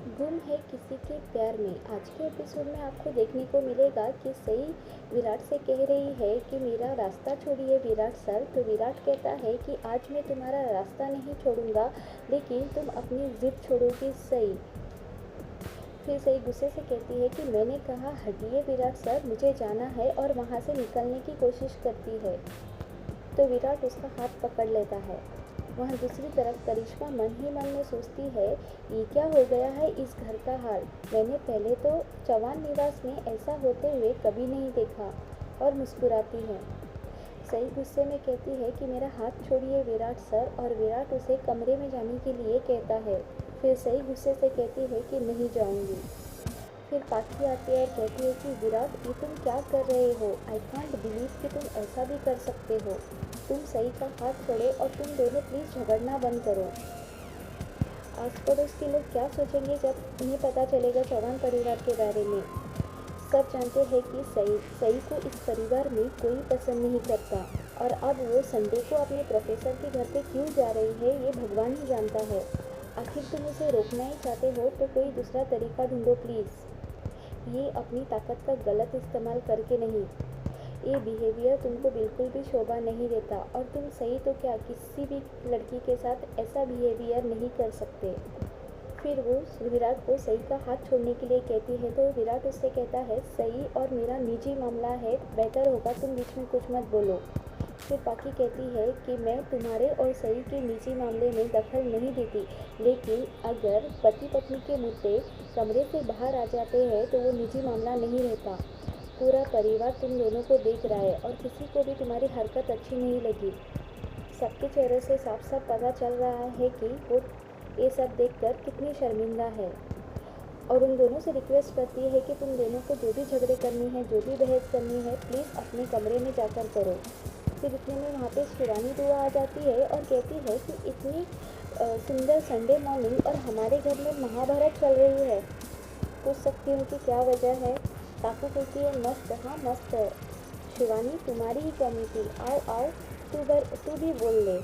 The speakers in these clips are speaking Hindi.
गुम है किसी के प्यार में। आज के एपिसोड में आपको देखने को मिलेगा कि सई विराट से कह रही है कि मेरा रास्ता छोड़िए विराट सर। तो विराट कहता है कि आज मैं तुम्हारा रास्ता नहीं छोड़ूंगा, लेकिन तुम अपनी जिद छोड़ोगी सई। फिर सई गुस्से से कहती है कि मैंने कहा हटिए विराट सर, मुझे जाना है, और वहाँ से निकलने की कोशिश करती है। तो विराट उसका हाथ पकड़ लेता है। वहाँ दूसरी तरफ करिश्मा मन ही मन में सोचती है, ये क्या हो गया है इस घर का हाल। मैंने पहले तो चौहान निवास में ऐसा होते हुए कभी नहीं देखा। और मुस्कुराती है। सई गुस्से में कहती है कि मेरा हाथ छोड़िए विराट सर, और विराट उसे कमरे में जाने के लिए कहता है। फिर सई गुस्से से कहती है कि नहीं जाऊंगी। फिर पाखी आती है और कहती है कि विराट, ये तुम क्या कर रहे हो। आई कांट बिलीव कि तुम ऐसा भी कर सकते हो। तुम सई का हाथ छोड़ो और तुम दोनों प्लीज़ झगड़ना बंद करो। आस पड़ोस के लोग क्या सोचेंगे जब उन्हें पता चलेगा चौहान परिवार के बारे में। सब जानते हैं कि सई को इस परिवार में कोई पसंद नहीं करता, और अब वो संडे को अपने प्रोफेसर के घर पे क्यों जा रही है ये भगवान ही जानता है। आखिर तुम उसे रोकना ही चाहते हो तो कोई दूसरा तरीका ढूंढो प्लीज़। ये अपनी ताकत का गलत इस्तेमाल करके नहीं। ये बिहेवियर तुमको बिल्कुल भी शोभा नहीं देता, और तुम सही तो क्या किसी भी लड़की के साथ ऐसा बिहेवियर नहीं कर सकते। फिर वो विराट को सई का हाथ छोड़ने के लिए कहती है, तो विराट उससे कहता है, सई और मेरा निजी मामला है, बेहतर होगा तुम बीच में कुछ मत बोलो। फिर पाखी कहती है कि मैं तुम्हारे और सई के निजी मामले में दखल नहीं देती, लेकिन अगर पति पत्नी के मुद्दे कमरे से बाहर आ जाते हैं तो वो निजी मामला नहीं रहता। पूरा परिवार तुम दोनों को देख रहा है और किसी को भी तुम्हारी हरकत अच्छी नहीं लगी। सबके चेहरे से साफ साफ पता चल रहा है कि वो ये सब देखकर कितनी शर्मिंदा है, और उन दोनों से रिक्वेस्ट करती है कि तुम दोनों को जो भी झगड़े करनी है, जो भी बहस करनी है, प्लीज़ अपने कमरे में जाकर करो। फिर इतने में वहाँ पे शिवानी बुआ आ जाती है और कहती है कि इतनी सुंदर संडे मॉर्निंग और हमारे घर में महाभारत चल रही है। पूछ सकती हूँ कि क्या वजह है। काकू कहती है, मस्त, हाँ मस्त है। शिवानी तुम्हारी ही कमी थी, आओ आओ तू भी बोल ले।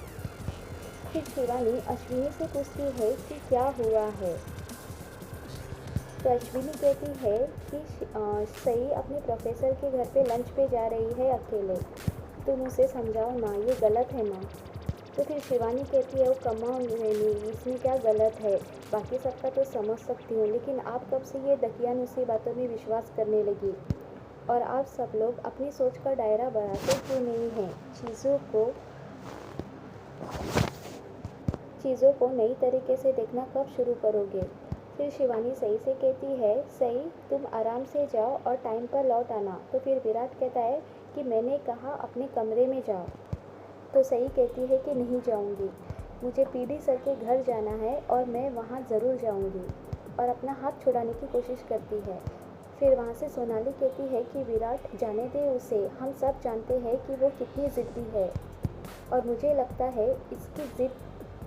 फिर शिवानी अश्विनी से पूछती है कि क्या हुआ है। तो अश्विनी कहती है कि सई अपने प्रोफेसर के घर पे लंच पे जा रही है अकेले, तुम उसे समझाओ ना, ये गलत है ना। तो फिर शिवानी कहती है, वो कमाल नहीं, इसमें क्या गलत है, बाकी सबका तो समझ सकती हूँ, लेकिन आप कब से ये दकियानुसी बातों में विश्वास करने लगी, और आप सब लोग अपनी सोच का दायरा बढ़ाते क्यों नहीं हैं। चीज़ों को नई तरीके से देखना कब शुरू करोगे। फिर शिवानी सई से कहती है, सई तुम आराम से जाओ और टाइम पर लौट आना। तो फिर विराट कहता है कि मैंने कहा अपने कमरे में जाओ। तो सई कहती है कि नहीं जाऊंगी, मुझे पीडी सर के घर जाना है और मैं वहाँ ज़रूर जाऊंगी, और अपना हाथ छुड़ाने की कोशिश करती है। फिर वहाँ से सोनाली कहती है कि विराट जाने दे उसे, हम सब जानते हैं कि वो कितनी ज़िद्दी है, और मुझे लगता है इसकी ज़िद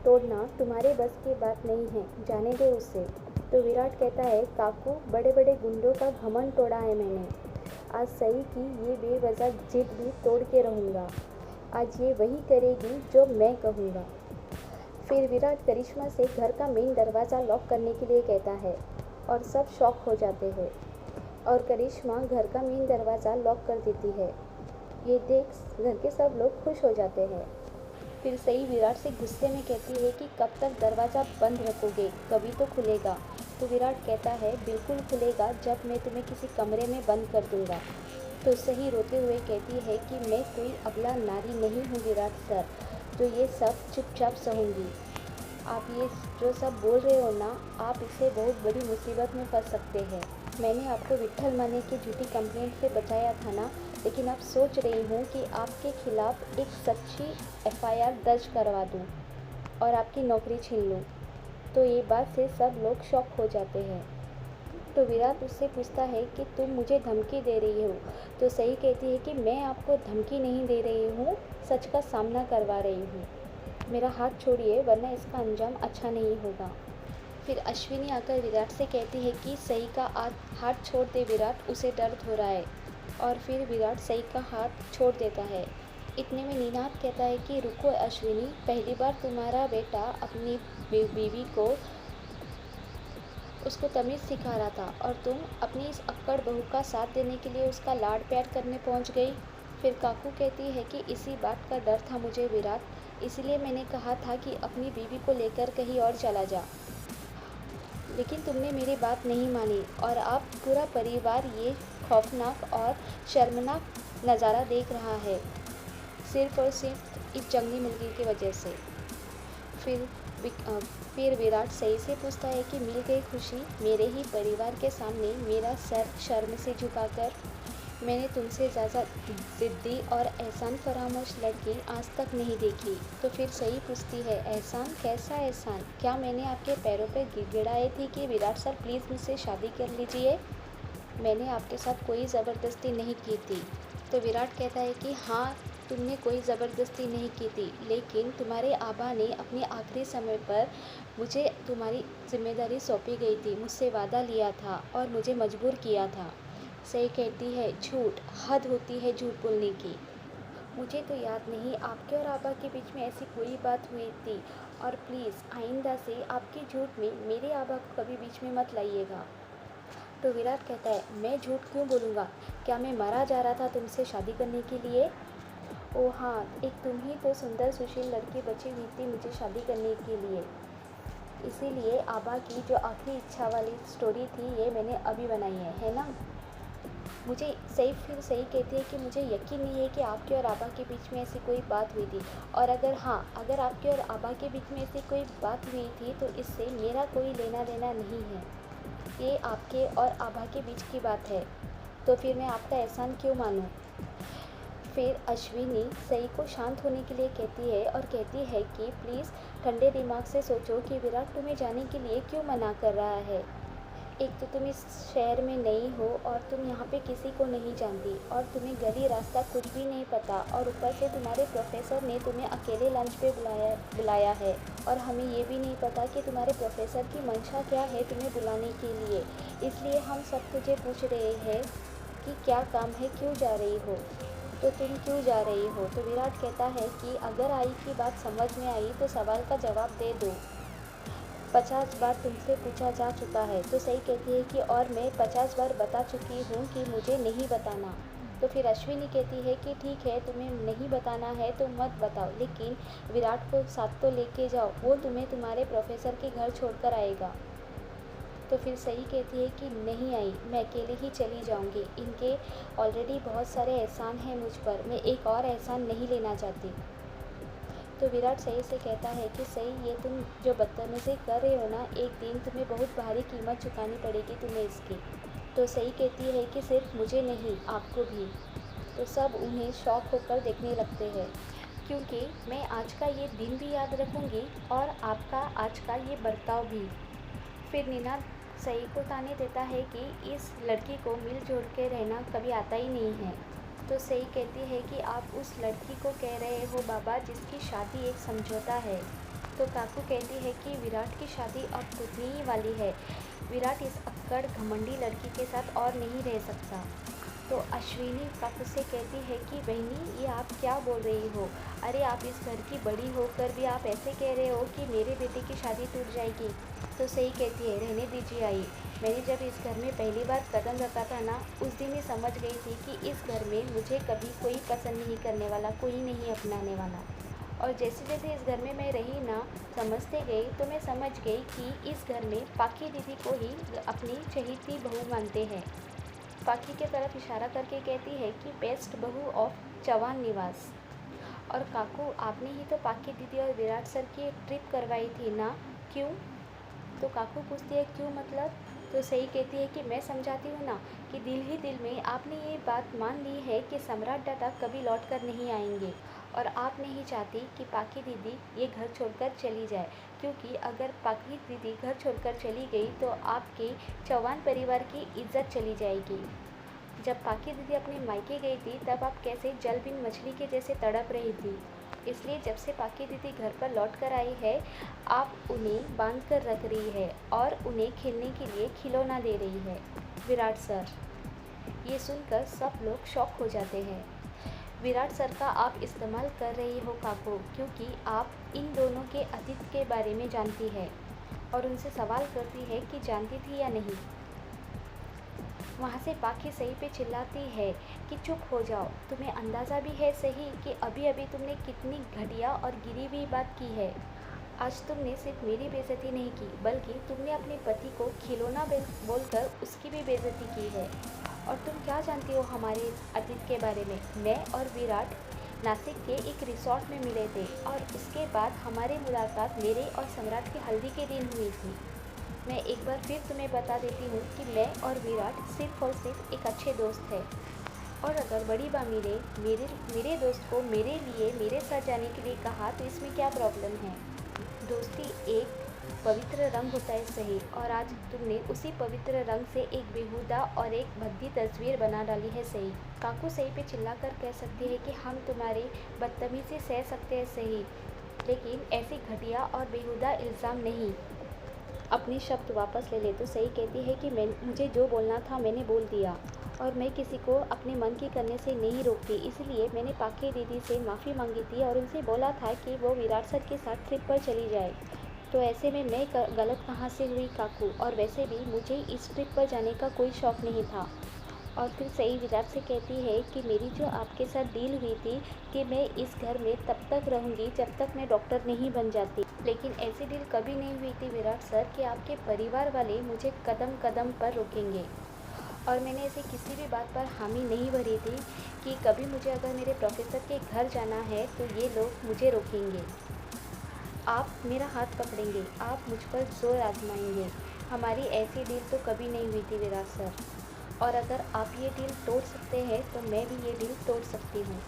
तोड़ना तुम्हारे बस की बात नहीं है, जाने दे उसे। तो विराट कहता है, काकू बड़े बड़े गुंडों का घमंड तोड़ा है मैंने, आज सई की ये बेवजह जिद भी तोड़ के रहूँगा। आज ये वही करेगी जो मैं कहूँगा। फिर विराट करिश्मा से घर का मेन दरवाज़ा लॉक करने के लिए कहता है, और सब शॉक हो जाते हैं, और करिश्मा घर का मेन दरवाज़ा लॉक कर देती है। ये देख घर के सब लोग खुश हो जाते हैं। फिर सई विराट से गुस्से में कहती है कि कब तक दरवाज़ा बंद रखोगे, कभी तो खुलेगा। तो विराट कहता है, बिल्कुल खुलेगा जब मैं तुम्हें किसी कमरे में बंद कर दूंगा। तो सही रोते हुए कहती है कि मैं कोई अबला नारी नहीं हूँ विराट सर, जो ये सब चुपचाप सहूँगी। आप ये जो सब बोल रहे हो ना, आप इससे बहुत बड़ी मुसीबत में फंस सकते हैं। मैंने आपको विट्ठल माने की झूठी कंप्लेंट से बचाया था ना, लेकिन अब सोच रही हूँ कि आपके खिलाफ एक सच्ची एफआईआर दर्ज करवा दूँ और आपकी नौकरी छीन लूँ। तो ये बात से सब लोग शॉक हो जाते हैं। तो विराट उससे पूछता है कि तुम मुझे धमकी दे रही हो। तो सही कहती है कि मैं आपको धमकी नहीं दे रही हूँ, सच का सामना करवा रही हूँ। मेरा हाथ छोड़िए वरना इसका अंजाम अच्छा नहीं होगा। फिर अश्विनी आकर विराट से कहती है कि सई का हाथ छोड़ दे विराट, उसे दर्द हो रहा है। और फिर विराट सई का हाथ छोड़ देता है। इतने में निनाद कहता है कि रुको अश्विनी, पहली बार तुम्हारा बेटा अपनी बीवी को उसको तमीज़ सिखा रहा था और तुम अपनी इस अक्कड़ बहू का साथ देने के लिए उसका लाड प्यार करने पहुंच गई। फिर काकू कहती है कि इसी बात का डर था मुझे विराट, इसलिए मैंने कहा था कि अपनी बीवी को लेकर कहीं और चला जा, लेकिन तुमने मेरी बात नहीं मानी और अब पूरा परिवार ये खौफनाक और शर्मनाक नज़ारा देख रहा है, सिर्फ और सिर्फ इस जंगली मुर्गी की वजह से। फिर फिर विराट सही से पूछता है कि मिल गई खुशी मेरे ही परिवार के सामने मेरा सर शर्म से झुकाकर। मैंने तुमसे ज़्यादा ज़िद्दी और एहसान फरामोश लड़की आज तक नहीं देखी। तो फिर सही पूछती है, एहसान? कैसा एहसान? क्या मैंने आपके पैरों पर गिड़गिड़ाई थी कि विराट सर प्लीज़ मुझसे शादी कर लीजिए? मैंने आपके साथ कोई ज़बरदस्ती नहीं की थी। तो विराट कहता है कि हाँ, तुमने कोई ज़बरदस्ती नहीं की थी, लेकिन तुम्हारे आबा ने अपने आखिरी समय पर मुझे तुम्हारी जिम्मेदारी सौंपी गई थी, मुझसे वादा लिया था और मुझे मजबूर किया था। सही कहती है, झूठ, हद होती है झूठ बोलने की। मुझे तो याद नहीं आपके और आबा के बीच में ऐसी कोई बात हुई थी, और प्लीज़ आइंदा से आपके झूठ में मेरे आबा को कभी बीच में मत लाइएगा। तो विराट कहता है, मैं झूठ क्यों बोलूँगा? क्या मैं मरा जा रहा था तुमसे शादी करने के लिए? ओ हाँ, एक तुम ही तो सुंदर सुशील लड़की बची हुई थी मुझे शादी करने के लिए, इसीलिए आबा की जो आखिरी इच्छा वाली स्टोरी थी ये मैंने अभी बनाई है ना? मुझे फिर सही कहती है कि मुझे यकीन नहीं है कि आपके और आबा के बीच में ऐसी कोई बात हुई थी, और अगर आपके और आबा के बीच में ऐसी कोई बात हुई थी तो इससे मेरा कोई लेना देना नहीं है, ये आपके और आबा के बीच की बात है। तो फिर मैं आपका एहसान क्यों मानूं? फिर अश्विनी सई को शांत होने के लिए कहती है और कहती है कि प्लीज़ ठंडे दिमाग से सोचो कि विराट तुम्हें जाने के लिए क्यों मना कर रहा है। एक तो तुम इस शहर में नई हो और तुम यहाँ पे किसी को नहीं जानती, और तुम्हें गली रास्ता कुछ भी नहीं पता, और ऊपर से तुम्हारे प्रोफेसर ने तुम्हें अकेले लंच पे बुलाया है, और हमें ये भी नहीं पता कि तुम्हारे प्रोफेसर की मंशा क्या है तुम्हें बुलाने के लिए। इसलिए हम सब तुझे पूछ रहे हैं कि क्या काम है, क्यों जा रही हो, तो तुम क्यों जा रही हो? तो विराट कहता है कि अगर आई की बात समझ में आई तो सवाल का जवाब दे दो, 50 बार तुमसे पूछा जा चुका है। तो सही कहती है कि और मैं 50 बार बता चुकी हूँ कि मुझे नहीं बताना। तो फिर अश्विनी कहती है कि ठीक है, तुम्हें नहीं बताना है तो मत बताओ, लेकिन विराट को साथ तो लेके जाओ, वो तुम्हें तुम्हारे प्रोफेसर के घर छोड़कर आएगा। तो फिर सही कहती है कि नहीं आई, मैं अकेले ही चली जाऊंगी, इनके ऑलरेडी बहुत सारे एहसान हैं मुझ पर, मैं एक और एहसान नहीं लेना चाहती। तो विराट सही से कहता है कि सही, ये तुम जो बदतमीज़ी कर रहे हो ना, एक दिन तुम्हें बहुत भारी कीमत चुकानी पड़ेगी तुम्हें इसकी। तो सही कहती है कि सिर्फ मुझे नहीं, आपको भी। तो सब उन्हें शौक होकर देखने लगते हैं, क्योंकि मैं आज का ये दिन भी याद रखूँगी और आपका आज का ये बर्ताव भी। फिर नीना सही को ताने देता है कि इस लड़की को मिलजुल के रहना कभी आता ही नहीं है। तो सही कहती है कि आप उस लड़की को कह रहे हो बाबा जिसकी शादी एक समझौता है। तो काकू कहती है कि विराट की शादी अब टूटने ही वाली है, विराट इस अक्कड़ घमंडी लड़की के साथ और नहीं रह सकता। तो अश्विनी काकू से कहती है कि बहनी, ये आप क्या बोल रही हो? अरे आप इस घर की बड़ी होकर भी आप ऐसे कह रहे हो कि मेरे बेटे की शादी टूट जाएगी। तो सही कहती है, रहने दीजिए आई, मैंने जब इस घर में पहली बार कदम रखा था ना, उस दिन ही समझ गई थी कि इस घर में मुझे कभी कोई पसंद नहीं करने वाला, कोई नहीं अपनाने वाला। और जैसे जैसे इस घर में मैं रही ना, समझते गई तो मैं समझ गई कि इस घर में पाकी दीदी को ही अपनी चहेती बहू मानते हैं। पाकी की तरफ इशारा करके कहती है कि बेस्ट बहू ऑफ चौहान निवास। और काकू, आपने ही तो पाकी दीदी और विराट सर की एक ट्रिप करवाई थी ना, क्यों? तो काकू पूछती है क्यों मतलब? तो सही कहती है कि मैं समझाती हूँ ना कि दिल ही दिल में आपने ये बात मान ली है कि सम्राट दादा कभी लौट कर नहीं आएंगे, और आप नहीं चाहती कि पाकी दीदी ये घर छोड़कर चली जाए, क्योंकि अगर पाकी दीदी घर छोड़कर चली गई तो आपके चौहान परिवार की इज्जत चली जाएगी। जब पाकी दीदी अपने मायके गई थी तब आप कैसे जल बिन मछली के जैसे तड़प रही थी, इसलिए जब से पाकी दीदी घर पर लौट कर आई है, आप उन्हें बांध कर रख रही है और उन्हें खेलने के लिए खिलौना दे रही है। विराट सर, ये सुनकर सब लोग शॉक हो जाते हैं। विराट सर का आप इस्तेमाल कर रही हो काको, क्योंकि आप इन दोनों के अतीत के बारे में जानती है। और उनसे सवाल करती है कि जानती थी या नहीं। वहाँ से पाखी सही पे चिल्लाती है कि चुप हो जाओ, तुम्हें अंदाज़ा भी है सही कि अभी अभी तुमने कितनी घटिया और गिरी हुई बात की है। आज तुमने सिर्फ मेरी बेइज्जती नहीं की, बल्कि तुमने अपने पति को खिलौना बोलकर उसकी भी बेइज्जती की है। और तुम क्या जानती हो हमारे अतीत के बारे में? मैं और विराट नासिक के एक रिसॉर्ट में मिले थे और उसके बाद हमारी मुलाकात मेरे और सम्राट की हल्दी के दिन हुई थी। मैं एक बार फिर तुम्हें बता देती हूँ कि मैं और विराट सिर्फ और सिर्फ एक अच्छे दोस्त हैं। और अगर बड़ी मामी ने मेरे दोस्त को मेरे लिए मेरे साथ जाने के लिए कहा तो इसमें क्या प्रॉब्लम है? दोस्ती एक पवित्र रंग होता है सही, और आज तुमने उसी पवित्र रंग से एक बेहुदा और एक भद्दी तस्वीर बना डाली है सही। काकू सही पे चिल्लाकर कह सकती है कि हम तुम्हारी बदतमीजी सह सकते हैं सही, लेकिन ऐसी घटिया और बेहुदा इल्ज़ाम नहीं। अपने शब्द वापस ले ले तो सही कहती है कि मुझे जो बोलना था मैंने बोल दिया, और मैं किसी को अपने मन की करने से नहीं रोकती। इसलिए मैंने पाखी दीदी से माफ़ी मांगी थी और उनसे बोला था कि वो विराट सर के साथ ट्रिप पर चली जाए। तो ऐसे में मैं गलत कहाँ से हुई काकू? और वैसे भी मुझे इस ट्रिप पर जाने का कोई शौक़ नहीं था। और फिर सही विराट से कहती है कि मेरी जो आपके साथ डील हुई थी कि मैं इस घर में तब तक रहूँगी जब तक मैं डॉक्टर नहीं बन जाती, लेकिन ऐसी डील कभी नहीं हुई थी विराट सर कि आपके परिवार वाले मुझे कदम कदम पर रोकेंगे। और मैंने ऐसी किसी भी बात पर हामी नहीं भरी थी कि कभी मुझे अगर मेरे प्रोफेसर के घर जाना है तो ये लोग मुझे रोकेंगे। आप मेरा हाथ पकड़ेंगे, आप मुझ पर जोर आजमाएंगे। हमारी ऐसी डील तो कभी नहीं हुई थी विराट सर। और अगर आप ये डील तोड़ सकते हैं तो मैं भी ये डील तोड़ सकती हूँ।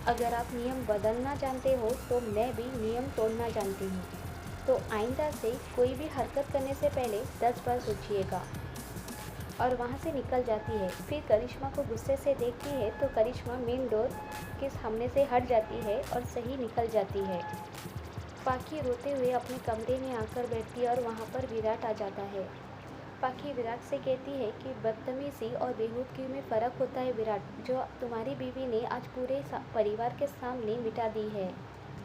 अगर आप नियम बदलना जानते हो तो मैं भी नियम तोड़ना जानती हूँ। तो आइंदा से कोई भी हरकत करने से पहले 10 बार सोचिएगा। और वहाँ से निकल जाती है। फिर करिश्मा को गुस्से से देखती है तो करिश्मा मेन डोर के सामने से हट जाती है और सही निकल जाती है। पाखी रोते हुए अपने कमरे में आकर बैठती है और वहाँ पर विराट आ जाता है। पाखी विराट से कहती है कि बदतमीज़ी और बेहूदगी में फ़र्क होता है विराट, जो तुम्हारी बीवी ने आज पूरे परिवार के सामने मिटा दी है।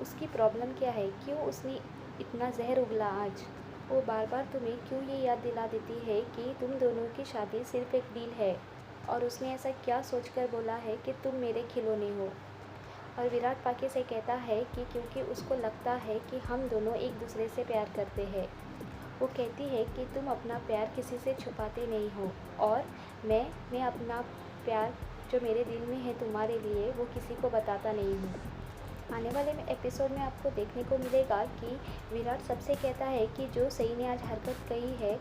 उसकी प्रॉब्लम क्या है? क्यों उसने इतना जहर उगला आज? वो बार बार तुम्हें क्यों ये याद दिला देती है कि तुम दोनों की शादी सिर्फ एक डील है? और उसने ऐसा क्या सोचकर बोला है कि तुम मेरे खिलौने हो? और विराट पाखी से कहता है कि क्योंकि उसको लगता है कि हम दोनों एक दूसरे से प्यार करते हैं। वो कहती है कि तुम अपना प्यार किसी से छुपाते नहीं हो, और मैं अपना प्यार जो मेरे दिल में है तुम्हारे लिए वो किसी को बताता नहीं हूँ। आने वाले एपिसोड में आपको देखने को मिलेगा कि विराट सबसे कहता है कि जो सही ने आज हरकत कही है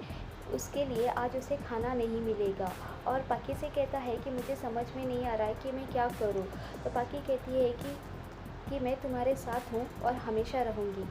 उसके लिए आज उसे खाना नहीं मिलेगा, और पाखी से कहता है कि मुझे समझ में नहीं आ रहा है कि मैं क्या करूँ। तो पाखी कहती है कि मैं तुम्हारे साथ हूँ और हमेशा रहूँगी।